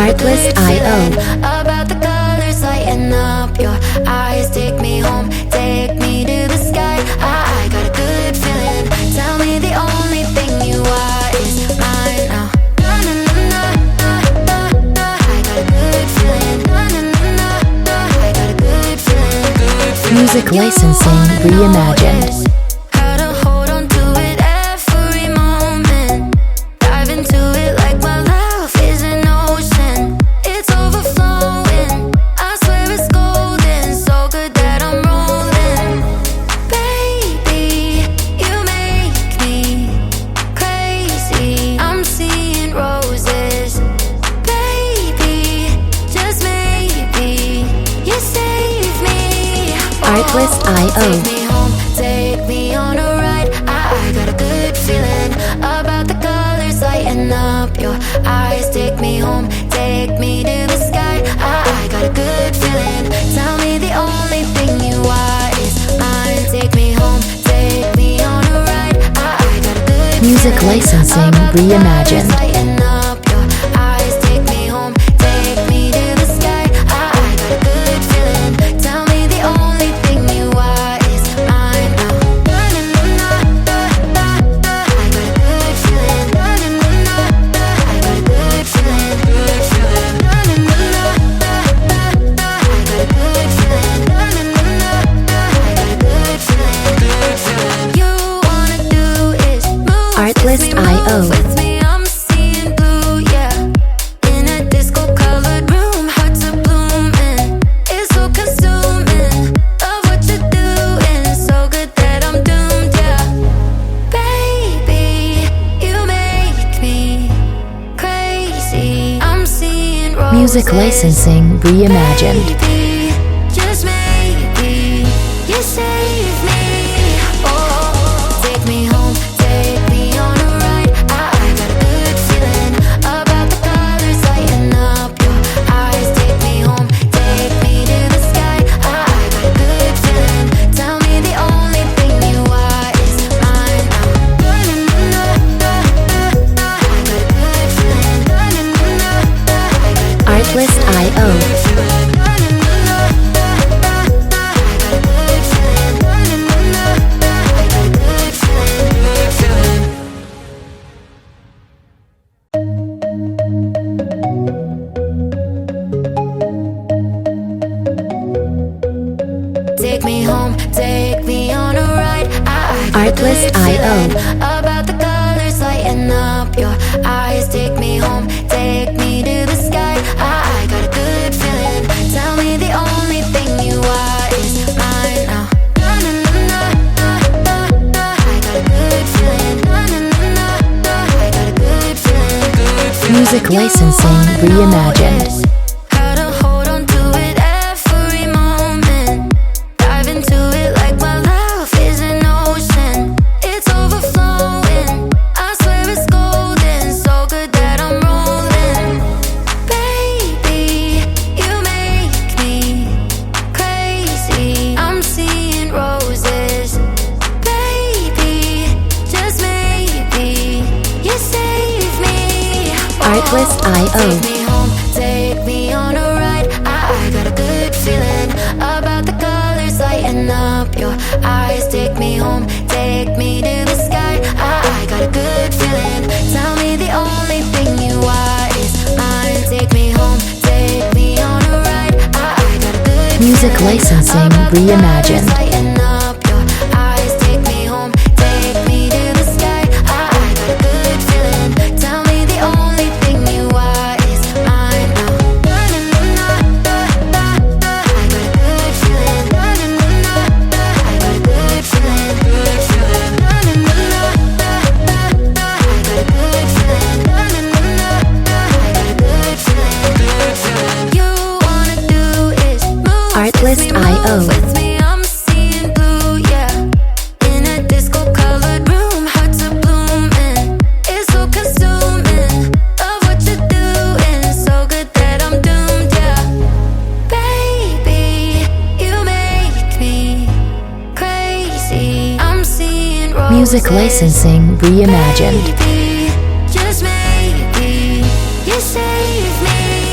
Artlist.io. About the colors lighting up your eyes. Take me home, take me to the sky. I got a good feeling. Tell me the only thing you are is mine now. I got a good feeling. I got a good feeling. Music licensing reimagined. Artlist.io. Take me home, take me on a ride. I got a good feeling about the colors lighting up your eyes. Take me home, take me to the sky. I got a good feeling. Tell me the only thing you are is mine. Take me home, take me on a ride. I got a good Music feeling licensing about the reimagined. colors lighting up your eyes. Take me home, take me to the sky. I got a good feeling. Tell me the only thing you are is mine now. I got a good feeling. I got a good feeling. Good feeling. I got a good feeling. I got a good feeling. Good feeling. You wanna do is move. Artlist.io. With me, I'm seeing blue, yeah. In a disco-colored room, hearts are blooming. It's so consuming. Love what you're doing, so good that I'm doomed, yeah. Baby, you make me crazy. I'm seeing roses. Music licensing reimagined. Baby, just maybe you save me. Oh, take me home, take me on a ride. I got a good feeling about the colors lighting up your eyes. Take me home, take me to the sky. I got a good feeling. Tell me the only thing you are is mine now. I got a good feeling. Artlist.io. Take me home, take me on a ride. I got a good Artlist.io. feeling about the colors lighting up your eyes. Take me home, take me to the sky. I got a good feeling. Tell me the only thing you are is mine now. I got a good feeling. I got a good feeling. Good feeling. Music licensing reimagined. How to hold on to it every moment. Dive into it like my love is an ocean. It's overflowing. I swear it's golden. So good that I'm rolling. Baby, you make me crazy. I'm seeing roses. Baby, just maybe you save me. Artlist.io. Take me home, take me on a ride. I got a good feeling about the colors lighting up your eyes. Take me home, take me to the sky. I got a good feeling. Tell me the only thing you are is mine. Take me home, take me on a ride. I got a good Music feeling licensing about the colors reimagined. lighting up your eyes. Take me home, take me to the sky. I got a good feeling. Tell me the only thing you are is mine now. I got a good feeling. I got a good feeling. Good feeling. I got a good feeling. I got a good feeling. Good feeling. You wanna do is move. Artlist.io. With me, I'm seeing blue, yeah. In a disco-colored room, hearts are blooming. It's so consuming. Love what you're doing, so good that I'm doomed, yeah. Baby, you make me crazy. I'm seeing roses. Music licensing reimagined. Baby, just maybe you save me.